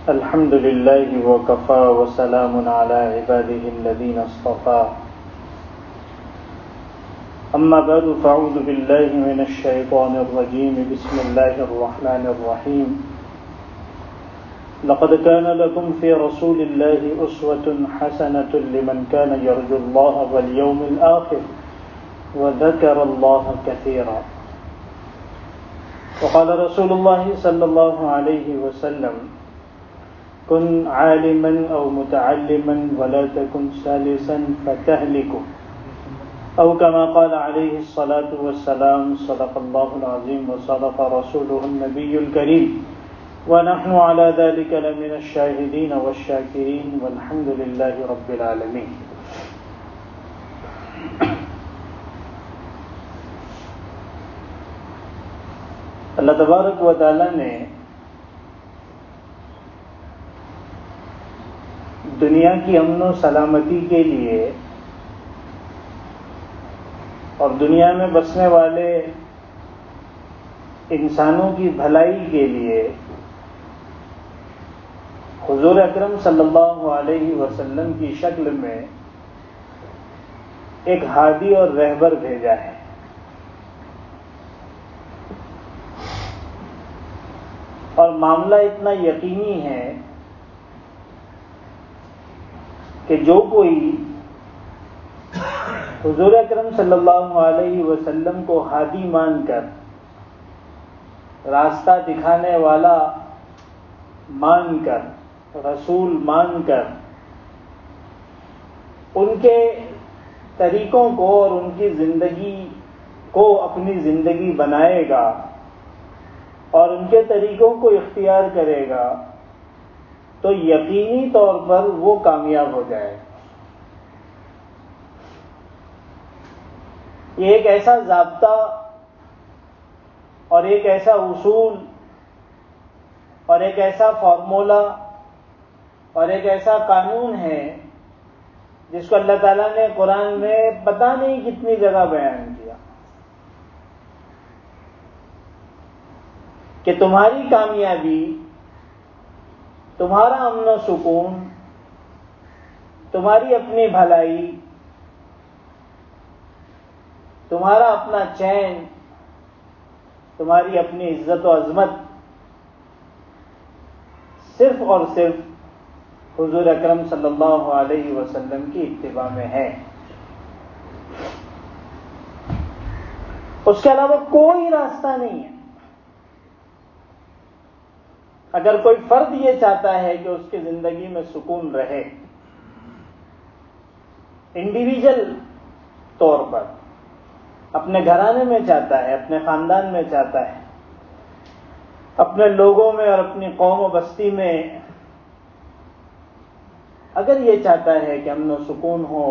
الحمد لله وكفى وسلام على عباده الذين اصطفى أما بعد فأعوذ بالله من الشيطان الرجيم بسم الله الرحمن الرحيم لقد كان لكم في رسول الله أسوة حسنة لمن كان يرجو الله واليوم الآخر وذكر الله كثيرا وقال رسول الله صلى الله عليه وسلم كن عالما أو متعلما ولا تكن سالسا فتهلك أو كما قال عليه الصلاة والسلام صدق الله العظيم وصدق رسوله النبي الكريم ونحن على ذلك لمن الشاهدين والشاكرين والحمد لله رب العالمين. اللہ تبارک و تعالی نے دنیا کی امن و سلامتی کے لیے اور دنیا میں بسنے والے انسانوں کی بھلائی کے لیے حضور اکرم صلی اللہ علیہ وسلم کی شکل میں ایک ہادی اور رہبر بھیجا ہے. اور معاملہ اتنا یقینی ہے کہ جو کوئی حضور اکرم صلی اللہ علیہ وسلم کو ہادی مان کر، راستہ دکھانے والا مان کر، رسول مان کر ان کے طریقوں کو اور ان کی زندگی کو اپنی زندگی بنائے گا اور ان کے طریقوں کو اختیار کرے گا تو یقینی طور پر وہ کامیاب ہو جائے گا. یہ ایک ایسا ضابطہ اور ایک ایسا اصول اور ایک ایسا فارمولہ اور ایک ایسا قانون ہے جس کو اللہ تعالیٰ نے قرآن میں پتہ نہیں کتنی جگہ بیان کیا کہ تمہاری کامیابی، تمہارا امن و سکون، تمہاری اپنی بھلائی، تمہارا اپنا چین، تمہاری اپنی عزت و عظمت صرف اور صرف حضور اکرم صلی اللہ علیہ وسلم کی اتباع میں ہے. اس کے علاوہ کوئی راستہ نہیں ہے. اگر کوئی فرد یہ چاہتا ہے کہ اس کی زندگی میں سکون رہے، انڈیویجل طور پر اپنے گھرانے میں چاہتا ہے، اپنے خاندان میں چاہتا ہے، اپنے لوگوں میں اور اپنی قوم و بستی میں اگر یہ چاہتا ہے کہ امن و سکون ہو،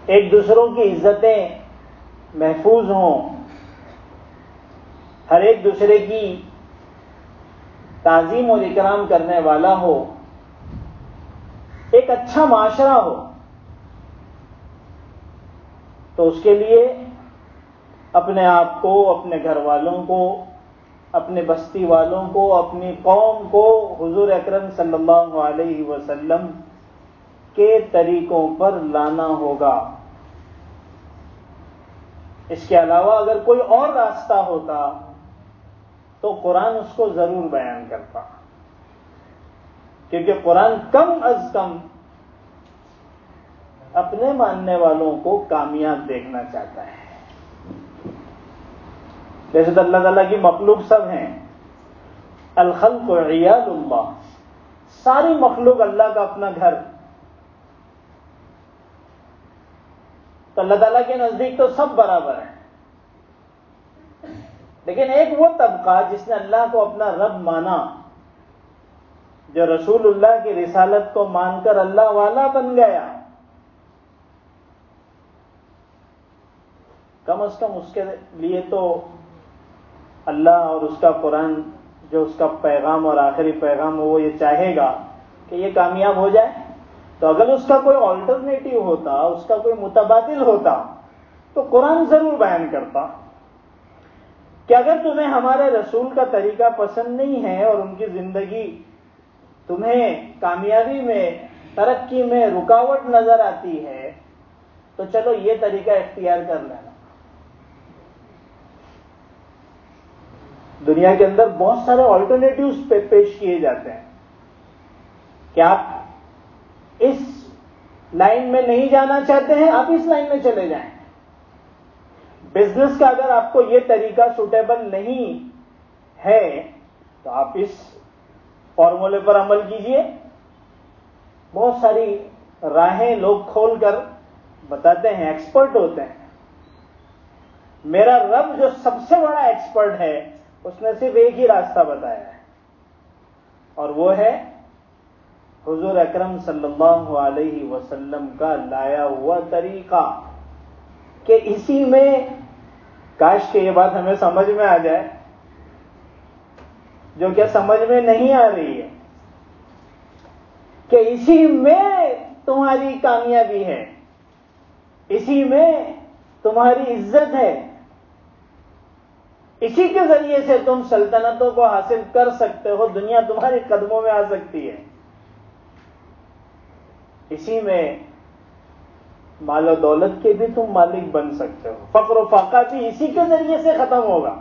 ایک دوسروں کی عزتیں محفوظ ہوں، ہر ایک دوسرے کی تعظیم اور اکرام کرنے والا ہو، ایک اچھا معاشرہ ہو، تو اس کے لیے اپنے آپ کو، اپنے گھر والوں کو، اپنے بستی والوں کو، اپنی قوم کو حضور اکرم صلی اللہ علیہ وسلم کے طریقوں پر لانا ہوگا. اس کے علاوہ اگر کوئی اور راستہ ہوتا تو قرآن اس کو ضرور بیان کرتا، کیونکہ قرآن کم از کم اپنے ماننے والوں کو کامیاب دیکھنا چاہتا ہے. جیسے تو اللہ تعالیٰ کی مخلوق سب ہیں، الخلق عیال اللہ، ساری مخلوق اللہ کا اپنا گھر. تو اللہ تعالیٰ کے نزدیک تو سب برابر ہیں، لیکن ایک وہ طبقہ جس نے اللہ کو اپنا رب مانا، جو رسول اللہ کی رسالت کو مان کر اللہ والا بن گیا، کم از کم اس کے لیے تو اللہ اور اس کا قرآن جو اس کا پیغام اور آخری پیغام ہو، وہ یہ چاہے گا کہ یہ کامیاب ہو جائے. تو اگر اس کا کوئی آلٹرنیٹو ہوتا، اس کا کوئی متبادل ہوتا تو قرآن ضرور بیان کرتا. کہ اگر تمہیں ہمارے رسول کا طریقہ پسند نہیں ہے اور ان کی زندگی تمہیں کامیابی میں، ترقی میں رکاوٹ نظر آتی ہے تو چلو یہ طریقہ اختیار کر لینا. دنیا کے اندر بہت سارے آلٹرنیٹیوز پیش کیے جاتے ہیں کہ آپ اس لائن میں نہیں جانا چاہتے ہیں، آپ اس لائن میں چلے جائیں. بزنس کا اگر آپ کو یہ طریقہ سوٹیبل نہیں ہے تو آپ اس فارمولے پر عمل کیجئے. بہت ساری راہیں لوگ کھول کر بتاتے ہیں، ایکسپرٹ ہوتے ہیں. میرا رب جو سب سے بڑا ایکسپرٹ ہے اس نے صرف ایک ہی راستہ بتایا ہے، اور وہ ہے حضور اکرم صلی اللہ علیہ وسلم کا لایا ہوا طریقہ. کہ اسی میں، کاش کہ یہ بات ہمیں سمجھ میں آ جائے جو کہ سمجھ میں نہیں آ رہی ہے، کہ اسی میں تمہاری کامیابی ہے، اسی میں تمہاری عزت ہے، اسی کے ذریعے سے تم سلطنتوں کو حاصل کر سکتے ہو، دنیا تمہارے قدموں میں آ سکتی ہے. اسی میں مال و دولت کے بھی تم مالک بن سکتے ہو، فقر و فاقہ بھی اسی کے ذریعے سے ختم ہوگا.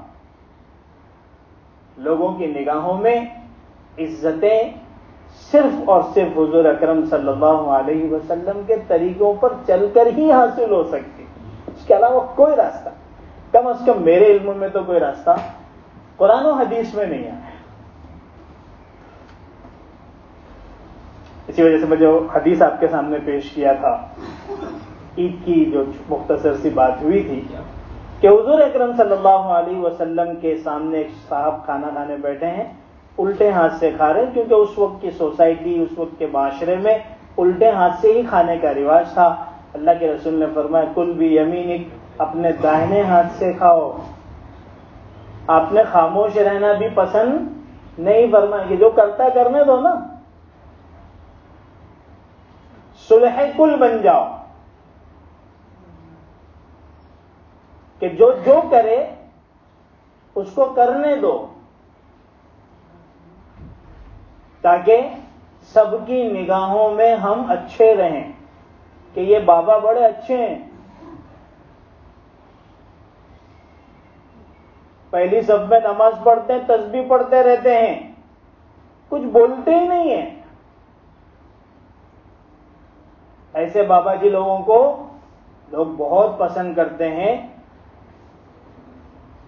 لوگوں کی نگاہوں میں عزتیں صرف اور صرف حضور اکرم صلی اللہ علیہ وسلم کے طریقوں پر چل کر ہی حاصل ہو سکتی، اس کے علاوہ کوئی راستہ، کم از کم میرے علم میں تو کوئی راستہ قرآن و حدیث میں نہیں آیا. اسی وجہ سے میں جو حدیث آپ کے سامنے پیش کیا تھا، عید کی جو مختصر سی بات ہوئی تھی کہ حضور اکرم صلی اللہ علیہ وسلم کے سامنے ایک صاحب کھانا کھانے بیٹھے ہیں، الٹے ہاتھ سے کھا رہے ہیں، کیونکہ اس وقت کی سوسائٹی، اس وقت کے معاشرے میں الٹے ہاتھ سے ہی کھانے کا رواج تھا. اللہ کے رسول نے فرمایا کل بھی یمینک، اپنے داہنے ہاتھ سے کھاؤ. آپ نے خاموش رہنا بھی پسند نہیں فرمایا کہ جو کرتا کرنے دو نا، صلح کل بن جاؤ، کہ جو کرے اس کو کرنے دو، تاکہ سب کی نگاہوں میں ہم اچھے رہیں کہ یہ بابا بڑے اچھے ہیں، پہلی صف میں نماز پڑھتے ہیں، تسبیح پڑھتے رہتے ہیں، کچھ بولتے ہی نہیں ہیں. ایسے بابا جی لوگوں کو لوگ بہت پسند کرتے ہیں.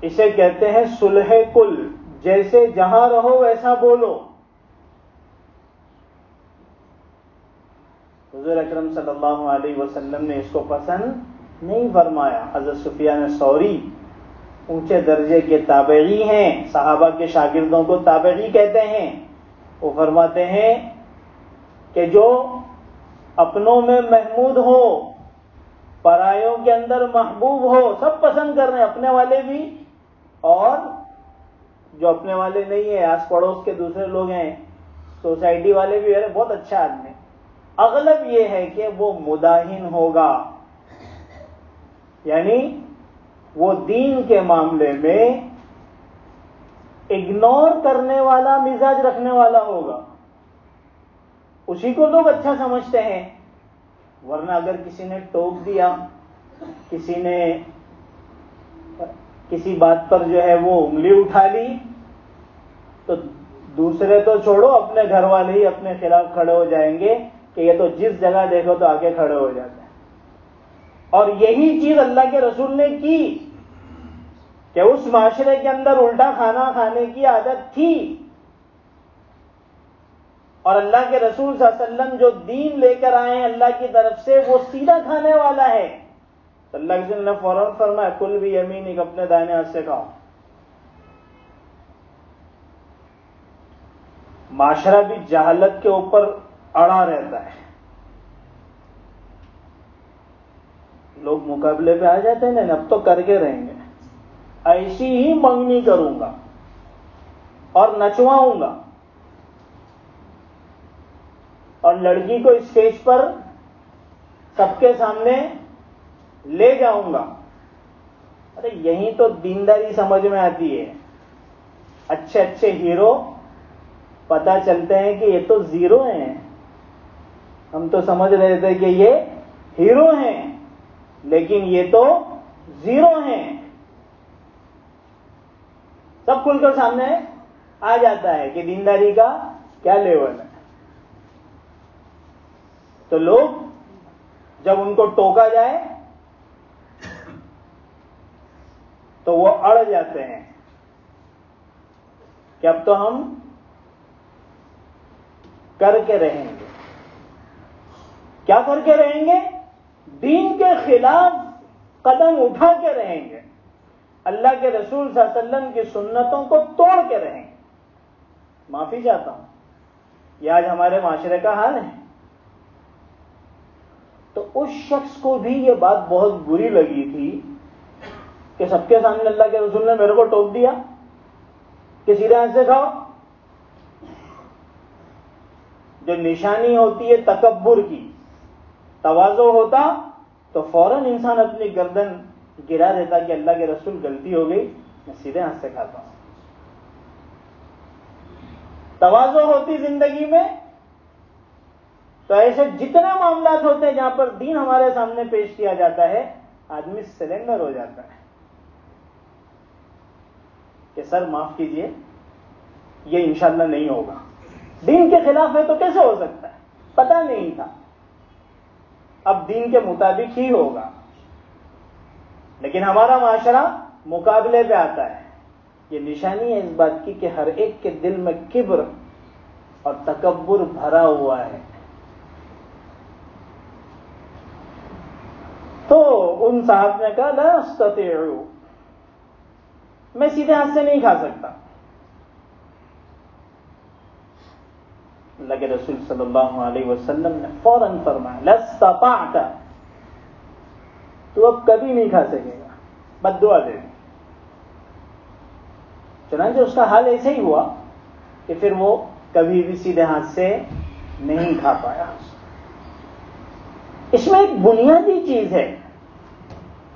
اسے کہتے ہیں صلح کل، جیسے جہاں رہو ویسا بولو. حضور اکرم صلی اللہ علیہ وسلم نے اس کو پسند نہیں فرمایا. حضرت سفیان ثوری اونچے درجے کے تابعی ہیں، صحابہ کے شاگردوں کو تابعی کہتے ہیں. وہ فرماتے ہیں کہ جو اپنوں میں محمود ہو، پرایوں کے اندر محبوب ہو، سب پسند کر رہے ہیں، اپنے والے بھی اور جو اپنے والے نہیں ہیں، آس پڑوس کے دوسرے لوگ ہیں، سوسائٹی والے بھی، ارے بہت اچھا آدمی. اغلب یہ ہے کہ وہ مداہن ہوگا، یعنی وہ دین کے معاملے میں اگنور کرنے والا مزاج رکھنے والا ہوگا، اسی کو لوگ اچھا سمجھتے ہیں. ورنہ اگر کسی نے ٹوک دیا، کسی نے کسی بات پر جو ہے وہ انگلی اٹھا لی، تو دوسرے تو چھوڑو، اپنے گھر والے ہی اپنے خلاف کھڑے ہو جائیں گے کہ یہ تو جس جگہ دیکھو تو آگے کھڑے ہو جاتے ہیں. اور یہی چیز اللہ کے رسول نے کی کہ اس معاشرے کے اندر الٹا کھانا کھانے کی عادت تھی، اور اللہ کے رسول صلی اللہ علیہ وسلم جو دین لے کر آئے ہیں اللہ کی طرف سے، وہ سیدھا کھانے والا ہے. تو اللہ کے رسول نے فوراً فرمایا کل بھی یمینک، اپنے دائنے ہاتھ سے کھاؤ. معاشرہ بھی جہالت کے اوپر اڑا رہتا ہے. لوگ مقابلے پہ آ جاتے ہیں نا، اب تو کر کے رہیں گے، ایسی ہی منگنی کروں گا اور نچواؤں گا، اور لڑکی کو اسٹیج پر سب کے سامنے لے جاؤں گا، ارے یہیں تو دینداری سمجھ میں آتی ہے. اچھے اچھے ہیرو پتا چلتے ہیں کہ یہ تو زیرو ہیں. ہم تو سمجھ رہے تھے کہ یہ ہیرو ہیں لیکن یہ تو زیرو ہیں. سب کھل کر سامنے آ جاتا ہے کہ دینداری کا کیا لیول ہے. تو لوگ جب ان کو ٹوکا جائے تو وہ اڑ جاتے ہیں کہ اب تو ہم کر کے رہیں گے. کیا کر کے رہیں گے؟ دین کے خلاف قدم اٹھا کے رہیں گے. اللہ کے رسول صلی اللہ علیہ وسلم کی سنتوں کو توڑ کے رہیں گے. معافی چاہتا ہوں، یہ آج ہمارے معاشرے کا حال ہے. تو اس شخص کو بھی یہ بات بہت بری لگی تھی کہ سب کے سامنے اللہ کے رسول نے میرے کو ٹوک دیا کہ سیدھے ہاتھ سے کھاؤ. جو نشانی ہوتی ہے تکبر کی، تواضع ہوتا تو فوراً انسان اپنی گردن گرا دیتا کہ اللہ کے رسول غلطی ہو گئی، میں سیدھے ہاتھ سے کھاتا ہوں. تواضع ہوتی زندگی میں تو ایسے جتنے معاملات ہوتے ہیں جہاں پر دین ہمارے سامنے پیش کیا جاتا ہے آدمی سرنڈر ہو جاتا ہے کہ سر معاف کیجئے، یہ انشاءاللہ نہیں ہوگا. دین کے خلاف ہے تو کیسے ہو سکتا ہے؟ پتہ نہیں تھا، اب دین کے مطابق ہی ہوگا. لیکن ہمارا معاشرہ مقابلے پہ آتا ہے. یہ نشانی ہے اس بات کی کہ ہر ایک کے دل میں کبر اور تکبر بھرا ہوا ہے. تو ان صاحب نے کہا لا استطيع، میں سیدھے ہاتھ سے نہیں کھا سکتا. اللہ کے رسول صلی اللہ علیہ وسلم نے فوراً فرمایا لا استطعت، تو اب کبھی نہیں کھا سکے گا. بد دعا دے دی. چنانچہ اس کا حال ایسے ہی ہوا کہ پھر وہ کبھی بھی سیدھے ہاتھ سے نہیں کھا پایا. اس میں ایک بنیادی چیز ہے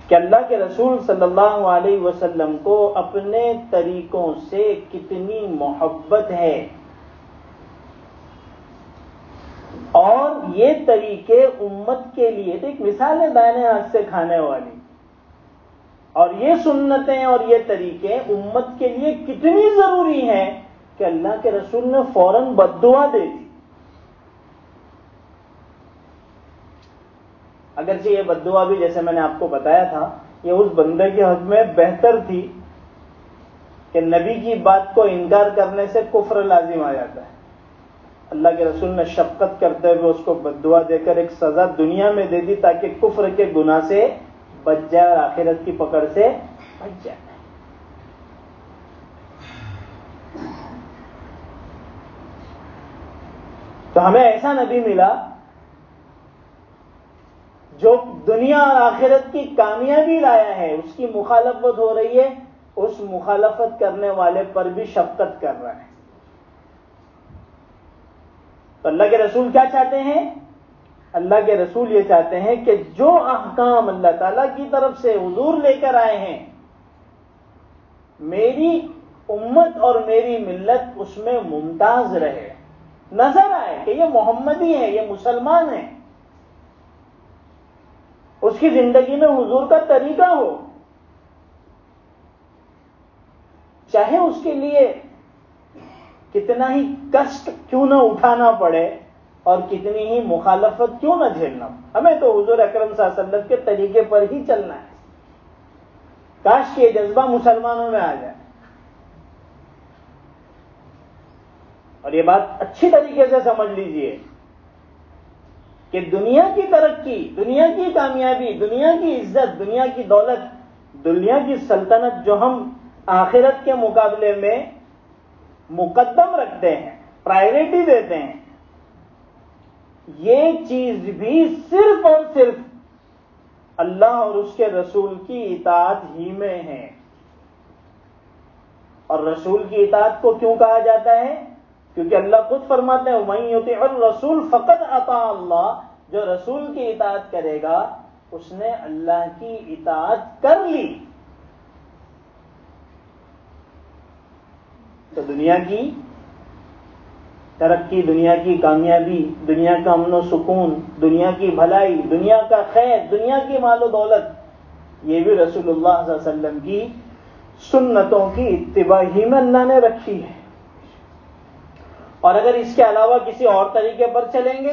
کہ اللہ کے رسول صلی اللہ علیہ وسلم کو اپنے طریقوں سے کتنی محبت ہے، اور یہ طریقے امت کے لیے تو ایک مثال ہے دائیں ہاتھ سے کھانے والی، اور یہ سنتیں اور یہ طریقے امت کے لیے کتنی ضروری ہیں کہ اللہ کے رسول نے فوراً بد دعا دے دی. اگرچہ یہ بد دعا بھی جیسے میں نے آپ کو بتایا تھا یہ اس بندے کے حق میں بہتر تھی کہ نبی کی بات کو انکار کرنے سے کفر لازم آ جاتا ہے. اللہ کے رسول نے شفقت کرتے ہوئے اس کو بد دعا دے کر ایک سزا دنیا میں دے دی تاکہ کفر کے گناہ سے بچ جائے اور آخرت کی پکڑ سے بچ جائے. تو ہمیں ایسا نبی ملا جو دنیا اور آخرت کی کامیابی لایا ہے. اس کی مخالفت ہو رہی ہے، اس مخالفت کرنے والے پر بھی شفقت کر رہا ہے. تو اللہ کے رسول کیا چاہتے ہیں؟ اللہ کے رسول یہ چاہتے ہیں کہ جو احکام اللہ تعالیٰ کی طرف سے حضور لے کر آئے ہیں، میری امت اور میری ملت اس میں ممتاز رہے، نظر آئے کہ یہ محمدی ہے، یہ مسلمان ہے، اس کی زندگی میں حضور کا طریقہ ہو، چاہے اس کے لیے کتنا ہی کشٹ کیوں نہ اٹھانا پڑے اور کتنی ہی مخالفت کیوں نہ جھیلنا. ہمیں تو حضور اکرم صلی اللہ علیہ وسلم کے طریقے پر ہی چلنا ہے. کاش کہ یہ جذبہ مسلمانوں میں آ جائے. اور یہ بات اچھی طریقے سے سمجھ لیجئے کہ دنیا کی ترقی، دنیا کی کامیابی، دنیا کی عزت، دنیا کی دولت، دنیا کی سلطنت جو ہم آخرت کے مقابلے میں مقدم رکھتے ہیں، پرائیورٹی دیتے ہیں، یہ چیز بھی صرف اور صرف اللہ اور اس کے رسول کی اطاعت ہی میں ہے. اور رسول کی اطاعت کو کیوں کہا جاتا ہے؟ کیونکہ اللہ خود فرماتے ہیں وَمَن يُطِعِ الرَّسُولَ فَقَدْ أَطَاعَ اللَّهَ، جو رسول کی اطاعت کرے گا اس نے اللہ کی اطاعت کر لی. تو دنیا کی ترقی، دنیا کی کامیابی، دنیا کا امن و سکون، دنیا کی بھلائی، دنیا کا خیر، دنیا کی مال و دولت، یہ بھی رسول اللہ صلی اللہ علیہ وسلم کی سنتوں کی اتباع ہی میں اللہ نے رکھی ہے. اور اگر اس کے علاوہ کسی اور طریقے پر چلیں گے،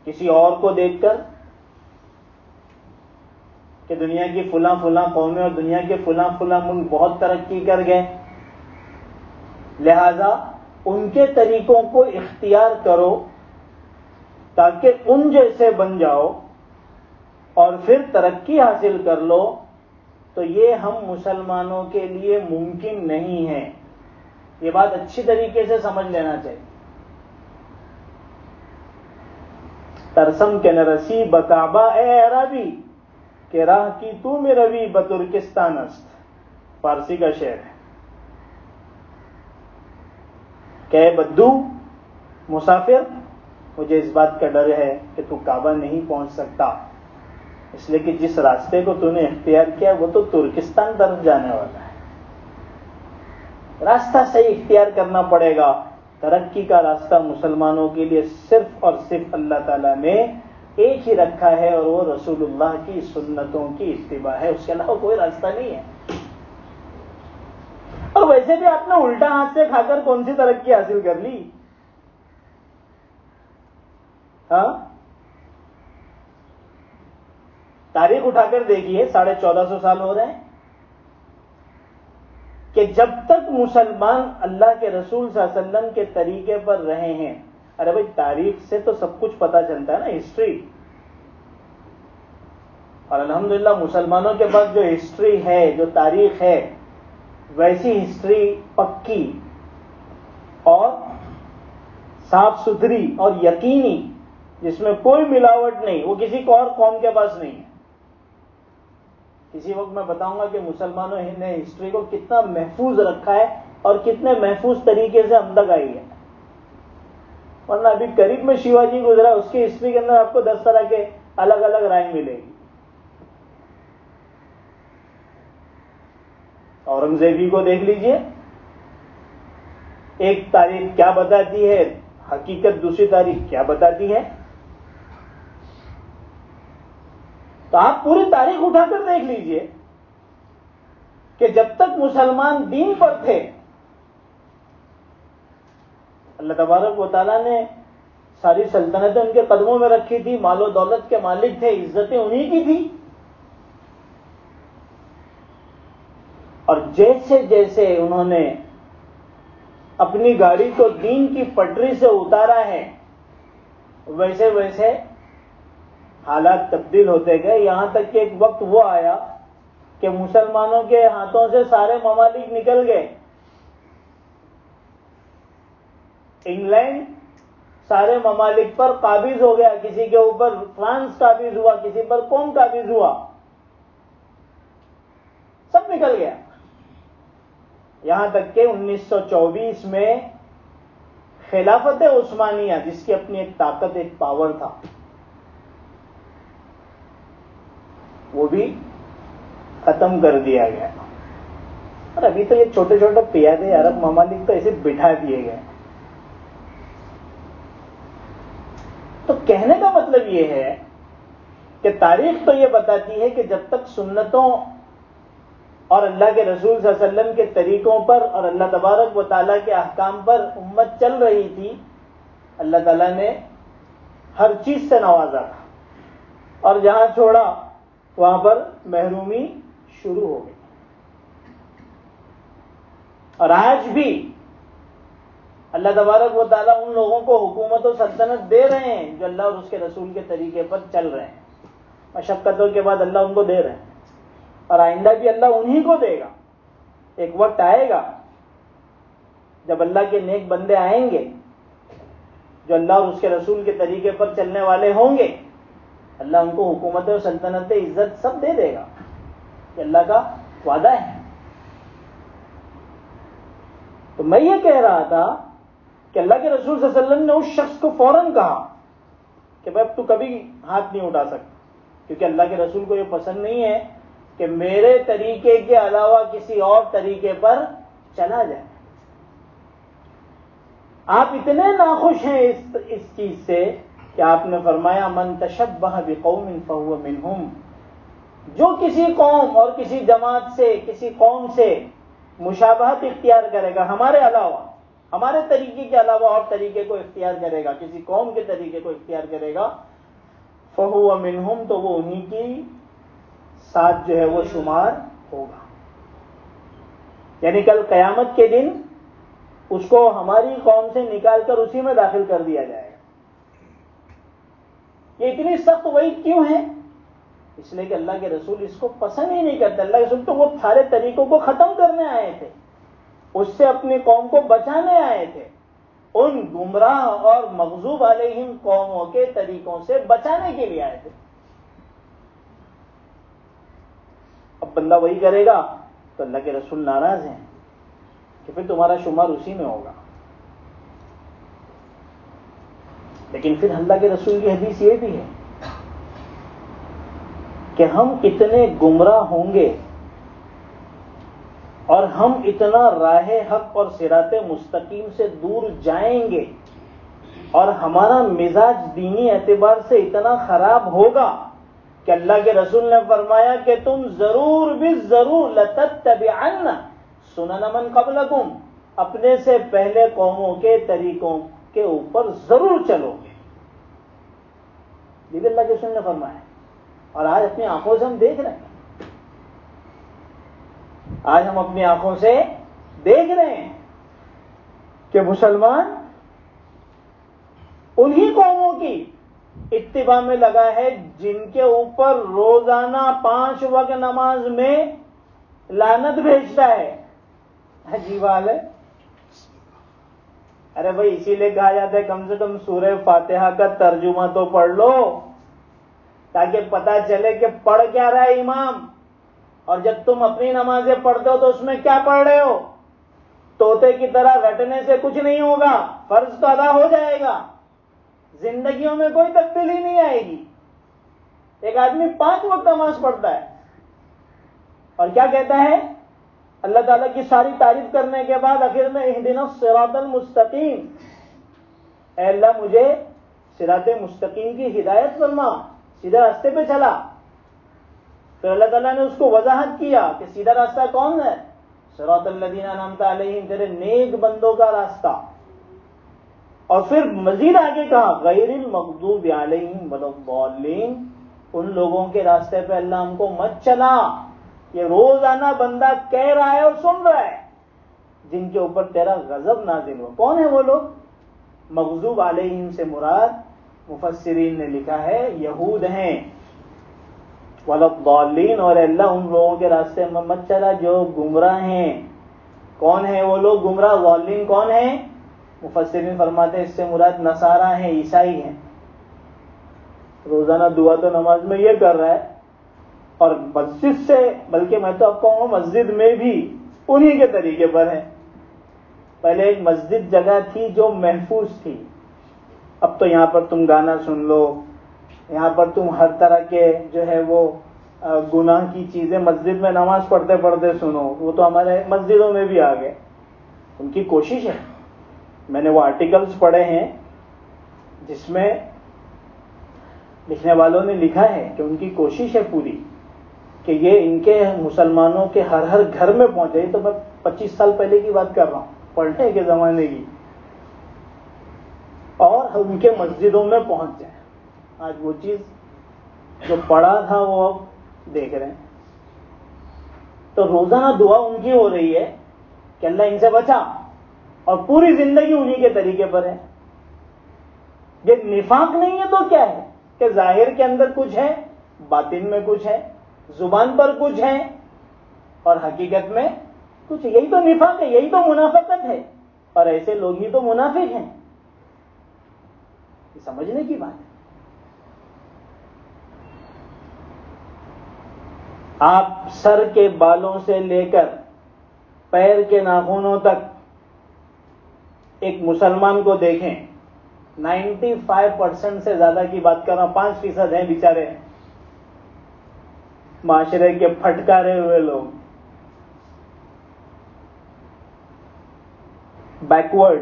کسی اور کو دیکھ کر کہ دنیا کی فلاں فلاں قومیں اور دنیا کے فلاں فلاں ملک بہت ترقی کر گئے، لہذا ان کے طریقوں کو اختیار کرو تاکہ ان جیسے بن جاؤ اور پھر ترقی حاصل کر لو، تو یہ ہم مسلمانوں کے لیے ممکن نہیں ہے. یہ بات اچھی طریقے سے سمجھ لینا چاہیے. ترسم کے نرسی بکعبہ اے عربی کہ راہ کی تو میں روی بترکستان است، فارسی کا شعر ہے. کہ بدو مسافر، مجھے اس بات کا ڈر ہے کہ تو کعبہ نہیں پہنچ سکتا، اس لیے کہ جس راستے کو تو نے اختیار کیا وہ تو ترکستان طرف جانے والا ہے. راستہ صحیح اختیار کرنا پڑے گا. ترقی کا راستہ مسلمانوں کے لیے صرف اور صرف اللہ تعالیٰ نے ایک ہی رکھا ہے، اور وہ رسول اللہ کی سنتوں کی اتباع ہے. اس کے علاوہ کوئی راستہ نہیں ہے. اور ویسے بھی آپ نے الٹا ہاتھ سے کھا کر کون سی ترقی حاصل کر لی؟ ہاں، تاریخ اٹھا کر دیکھیے، 1450 سال ہو رہے ہیں کہ جب تک مسلمان اللہ کے رسول صلی اللہ علیہ وسلم کے طریقے پر رہے ہیں. ارے بھائی، تاریخ سے تو سب کچھ پتا چلتا ہے نا، ہسٹری. اور الحمدللہ مسلمانوں کے پاس جو ہسٹری ہے، جو تاریخ ہے، ویسی ہسٹری پکی اور صاف ستھری اور یقینی، جس میں کوئی ملاوٹ نہیں، وہ کسی کو اور قوم کے پاس نہیں ہے. کسی وقت میں بتاؤں گا کہ مسلمانوں نے ہسٹری کو کتنا محفوظ رکھا ہے اور کتنے محفوظ طریقے سے ہم تک آئی ہے. ورنہ ابھی قریب میں شیواجی گزرا، اس کی ہسٹری کے اندر آپ کو 10 طرح کے الگ الگ رائے ملے گی. اورنگزیبی کو دیکھ لیجئے، ایک تاریخ کیا بتاتی ہے، حقیقت دوسری تاریخ کیا بتاتی ہے. تو آپ پوری تاریخ اٹھا کر دیکھ لیجئے کہ جب تک مسلمان دین پر تھے، اللہ تبارک و تعالیٰ نے ساری سلطنتیں ان کے قدموں میں رکھی تھی، مال و دولت کے مالک تھے، عزتیں انہی کی تھی. اور جیسے جیسے انہوں نے اپنی گاڑی کو دین کی پٹری سے اتارا ہے، ویسے ویسے حالات تبدیل ہوتے گئے، یہاں تک کہ ایک وقت وہ آیا کہ مسلمانوں کے ہاتھوں سے سارے ممالک نکل گئے. انگلینڈ سارے ممالک پر قابض ہو گیا، کسی کے اوپر فرانس قابض ہوا، کسی پر کون قابض ہوا، سب نکل گیا. یہاں تک کہ 1924 میں خلافت عثمانیہ، جس کی اپنی ایک طاقت، ایک پاور تھا، وہ بھی ختم کر دیا گیا. اور ابھی تو یہ چھوٹے چھوٹے پیادے عرب ممالک تو ایسے بٹھا دیے گئے. تو کہنے کا مطلب یہ ہے کہ تاریخ تو یہ بتاتی ہے کہ جب تک سنتوں اور اللہ کے رسول صلی اللہ علیہ وسلم کے طریقوں پر اور اللہ تبارک و تعالیٰ کے احکام پر امت چل رہی تھی، اللہ تعالیٰ نے ہر چیز سے نوازا تھا، اور جہاں چھوڑا وہاں پر محرومی شروع ہو گئی. اور آج بھی اللہ تبارک و تعالیٰ ان لوگوں کو حکومت و سلطنت دے رہے ہیں جو اللہ اور اس کے رسول کے طریقے پر چل رہے ہیں. مشقتوں کے بعد اللہ ان کو دے رہے ہیں، اور آئندہ بھی اللہ انہی کو دے گا. ایک وقت آئے گا جب اللہ کے نیک بندے آئیں گے جو اللہ اور اس کے رسول کے طریقے پر چلنے والے ہوں گے، اللہ ان کو حکومت و سلطنت عزت سب دے دے گا. یہ اللہ کا وعدہ ہے. تو میں یہ کہہ رہا تھا کہ اللہ کے رسول صلی اللہ علیہ وسلم نے اس شخص کو فوراً کہا کہ بھائی اب تو کبھی ہاتھ نہیں اٹھا سکتا، کیونکہ اللہ کے رسول کو یہ پسند نہیں ہے کہ میرے طریقے کے علاوہ کسی اور طریقے پر چلا جائے. آپ اتنے ناخوش ہیں اس چیز سے کہ آپ نے فرمایا من تشبہ بقوم فہو منہم، جو کسی قوم اور کسی جماعت سے، کسی قوم سے مشابہت اختیار کرے گا ہمارے علاوہ، ہمارے طریقے کے علاوہ اور طریقے کو اختیار کرے گا، کسی قوم کے طریقے کو اختیار کرے گا، فہو منہم، تو وہ انہی کی ساتھ جو ہے وہ شمار ہوگا. یعنی کل قیامت کے دن اس کو ہماری قوم سے نکال کر اسی میں داخل کر دیا جائے گا. یہ اتنی سخت وعید کیوں ہے؟ اس لیے کہ اللہ کے رسول اس کو پسند ہی نہیں کرتے. اللہ کے رسول تو وہ سارے طریقوں کو ختم کرنے آئے تھے، اس سے اپنی قوم کو بچانے آئے تھے، ان گمراہ اور مغضوب علیہم قوموں کے طریقوں سے بچانے کے لیے آئے تھے. اب بندہ وہی کرے گا تو اللہ کے رسول ناراض ہیں کہ پھر تمہارا شمار اسی میں ہوگا. لیکن پھر اللہ کے رسول کی حدیث یہ بھی ہے کہ ہم اتنے گمراہ ہوں گے اور ہم اتنا راہ حق اور صراط مستقیم سے دور جائیں گے اور ہمارا مزاج دینی اعتبار سے اتنا خراب ہوگا کہ اللہ کے رسول نے فرمایا کہ تم ضرور بھی ضرور لتتبعن سنن من قبلکم، اپنے سے پہلے قوموں کے طریقوں کے اوپر ضرور چلو گے. یہ بھی اللہ کے رسول نے فرمایا. اور آج اپنی آنکھوں سے ہم دیکھ رہے ہیں، آج ہم اپنی آنکھوں سے دیکھ رہے ہیں کہ مسلمان انہی قوموں کی اتباع میں لگا ہے جن کے اوپر روزانہ 5 وقت نماز میں لعنت بھیجتا ہے. عجیب حال ہے. ارے بھائی اسی لیے کہا جاتا ہے کم سے کم سورہ فاتحہ کا ترجمہ تو پڑھ لو تاکہ پتا چلے کہ پڑھ کیا رہا ہے امام. اور جب تم اپنی نمازیں پڑھتے ہو تو اس میں کیا پڑھ رہے ہو؟ طوطے کی طرح رٹنے سے کچھ نہیں ہوگا، فرض تو ادا ہو جائے گا، زندگیوں میں کوئی تبدیلی نہیں آئے گی. ایک آدمی 5 وقت نماز پڑھتا ہے اور کیا کہتا ہے؟ اللہ تعالیٰ کی ساری تعریف کرنے کے بعد آخر میں اہدنا الصراط المستقیم، اے اللہ مجھے صراط مستقیم کی ہدایت فرما، سیدھے راستے پہ چلا. پھر اللہ تعالیٰ نے اس کو وضاحت کیا کہ سیدھا راستہ کون ہے؟ صراط الذین انعمت علیہم، تیرے نیک بندوں کا راستہ. اور پھر مزید آگے کہا غیر المغضوب علیہم ولا الضالین، ان لوگوں کے راستے پہ اللہ ہم کو مت چلا. یہ روزانہ بندہ کہہ رہا ہے اور سن رہا ہے جن کے اوپر تیرا غضب نازل ہو. کون ہے وہ لوگ؟ مغضوب علیہم سے مراد مفسرین نے لکھا ہے یہود ہیں، ولا الضالین، اور اللہ ان لوگوں کے راستے میں مت چلا جو گمراہ ہیں. کون ہیں وہ لوگ گمراہ؟ ضالین کون ہیں؟ مفسرین فرماتے ہیں اس سے مراد نصارہ ہیں، عیسائی ہیں. روزانہ دعا تو نماز میں یہ کر رہا ہے اور مسجد سے، بلکہ میں تو آپ کہوں گا مسجد میں بھی انہی کے طریقے پر ہے. پہلے ایک مسجد جگہ تھی جو محفوظ تھی، اب تو یہاں پر تم گانا سن لو، یہاں پر تم ہر طرح کے جو ہے وہ گناہ کی چیزیں مسجد میں نماز پڑھتے پڑھتے سنو. وہ تو ہمارے مسجدوں میں بھی آ گئے. ان کی کوشش ہے، میں نے وہ آرٹیکلز پڑھے ہیں جس میں لکھنے والوں نے لکھا ہے کہ ان کی کوشش ہے پوری کہ یہ ان کے مسلمانوں کے ہر گھر میں پہنچے. یہ تو میں 25 سال پہلے کی بات کر رہا ہوں، پڑھنے کے زمانے کی، اور ان کے مسجدوں میں پہنچ جائیں. آج وہ چیز جو پڑھا تھا وہ اب دیکھ رہے ہیں. تو روزانہ دعا ان کی ہو رہی ہے کہ اللہ ان سے بچا، اور پوری زندگی انہی کے طریقے پر ہے. یہ نفاق نہیں ہے تو کیا ہے کہ ظاہر کے اندر کچھ ہے، باطن میں کچھ ہے، زبان پر کچھ ہے اور حقیقت میں کچھ. یہی تو نفاق ہے، یہی تو منافقت ہے، اور ایسے لوگ ہی تو منافق ہیں. یہ سمجھنے کی بات ہے. آپ سر کے بالوں سے لے کر پیر کے ناخنوں تک ایک مسلمان کو دیکھیں، 95% سے زیادہ کی بات کر رہا ہوں، 5% ہیں بیچارے، معاشرے کے پھٹکارے ہوئے لوگ، بیکورڈ.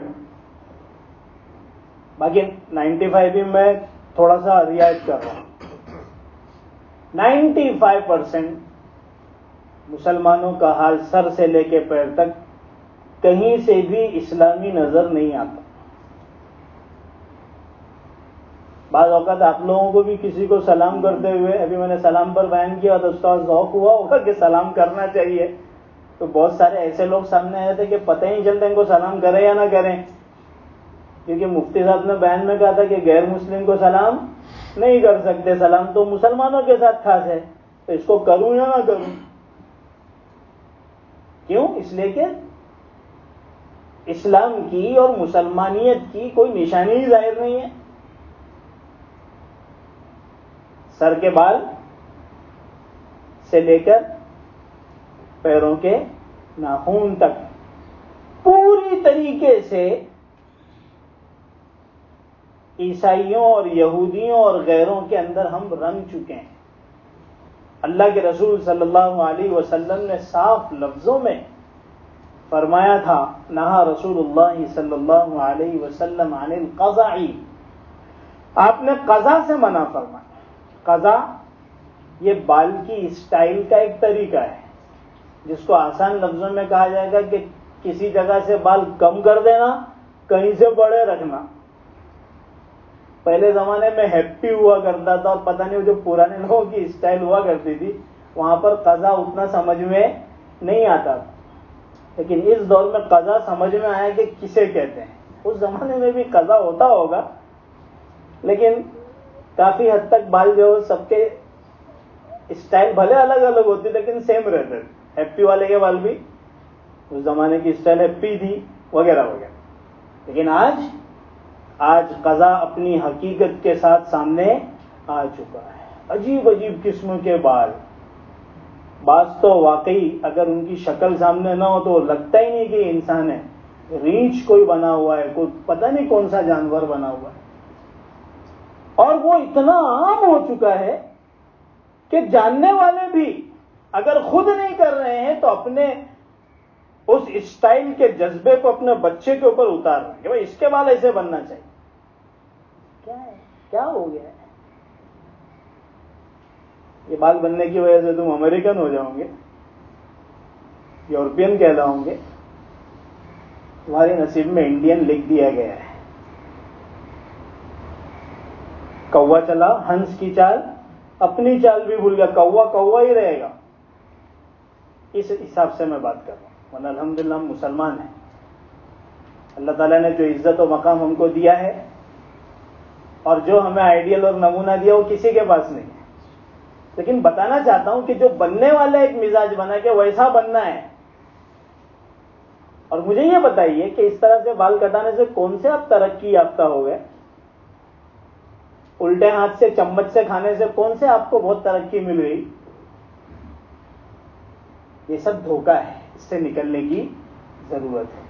باقی 95 بھی میں تھوڑا سا رعایت کر رہا ہوں. 95% مسلمانوں کا حال سر سے لے کے پیر تک کہیں سے بھی اسلامی نظر نہیں آتا. بعض اوقات آپ لوگوں کو بھی کسی کو سلام کرتے ہوئے، ابھی میں نے سلام پر بیان کیا تو اس کا ذوق ہوا ہوگا کہ سلام کرنا چاہیے، تو بہت سارے ایسے لوگ سامنے آئے تھے کہ پتہ ہی نہیں چلتا ان کو سلام کریں یا نہ کریں، کیونکہ مفتی صاحب نے بیان میں کہا تھا کہ غیر مسلم کو سلام نہیں کر سکتے، سلام تو مسلمانوں کے ساتھ خاص ہے، تو اس کو کروں یا نہ کروں. کیوں؟ اس لیے کہ اسلام کی اور مسلمانیت کی کوئی نشانی ہی ظاہر نہیں ہے. سر کے بال سے لے کر پیروں کے ناخن تک پوری طریقے سے عیسائیوں اور یہودیوں اور غیروں کے اندر ہم رنگ چکے ہیں. اللہ کے رسول صلی اللہ علیہ وسلم نے صاف لفظوں میں فرمایا تھا، نہا رسول اللہ صلی اللہ علیہ وسلم عن القزع، آپ نے قزع سے منع فرمایا. قزع یہ بال کی اسٹائل کا ایک طریقہ ہے، جس کو آسان لفظوں میں کہا جائے گا کہ کسی جگہ سے بال کم کر دینا، کہیں سے بڑے رکھنا. پہلے زمانے میں ہیپی ہوا کرتا تھا، اور پتہ نہیں وہ جو پرانے لوگوں کی اسٹائل ہوا کرتی تھی وہاں پر قزع اتنا سمجھ میں نہیں آتا تھا. لیکن اس دور میں قزع سمجھ میں آیا کہ کسے کہتے ہیں. اس زمانے میں بھی قزع ہوتا ہوگا، لیکن کافی حد تک بال جو سب کے اسٹائل بھلے الگ الگ ہوتی لیکن سیم رہتے تھے. ہیپی والے کے بال بھی اس زمانے کی اسٹائل ہیپی تھی وغیرہ وغیرہ. لیکن آج قزع اپنی حقیقت کے ساتھ سامنے آ چکا ہے. عجیب عجیب قسم کے بال، بعض تو واقعی اگر ان کی شکل سامنے نہ ہو تو لگتا ہی نہیں کہ انسان ہے، ریچھ کوئی بنا ہوا ہے، کوئی پتہ نہیں کون سا جانور بنا ہوا ہے. اور وہ اتنا عام ہو چکا ہے کہ جاننے والے بھی اگر خود نہیں کر رہے ہیں تو اپنے اس اسٹائل کے جذبے کو اپنے بچے کے اوپر اتار رہے ہیں کہ بھائی اس کے بال ایسے بننا چاہیے. کیا ہے؟ کیا ہو گیا ہے؟ یہ بال بننے کی وجہ سے تم امریکن ہو جاؤ گے، یورپین کہلاؤ گے، تمہارے نصیب میں انڈین لکھ دیا گیا ہے. کوا چلا ہنس کی چال، اپنی چال بھی بھول گیا، کوا کوا ہی رہے گا. اس حساب سے میں بات کر رہا ہوں، ورنہ الحمدللہ ہم مسلمان ہیں. اللہ تعالیٰ نے جو عزت و مقام ہم کو دیا ہے اور جو ہمیں آئیڈیل اور نمونہ دیا وہ کسی کے پاس نہیں ہے. لیکن بتانا چاہتا ہوں کہ جو بننے والا ایک مزاج بنا کہ ویسا بننا ہے. اور مجھے یہ بتائیے کہ اس طرح سے بال کٹانے سے کون سے آپ ترقی یافتہ ہو گئے؟ الٹے ہاتھ سے چمچ سے کھانے سے کون سے آپ کو بہت ترقی مل گئی؟ یہ سب دھوکہ ہے، اس سے نکلنے کی ضرورت ہے.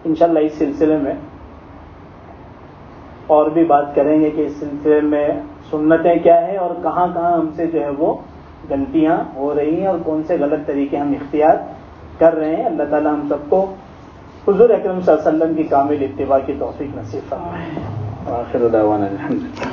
انشاءاللہ اس سلسلے میں اور بھی بات کریں گے کہ اس سلسلے میں سنتیں کیا ہیں اور کہاں کہاں ہم سے جو ہے وہ غلطیاں ہو رہی ہیں اور کون سے غلط طریقے ہم اختیار کر رہے ہیں. اللہ تعالی ہم سب کو حضور اکرم صلی اللہ علیہ وسلم کی کامل اتباع کی توفیق نصیب فرمائے. آخر دعوانا الحمدللہ.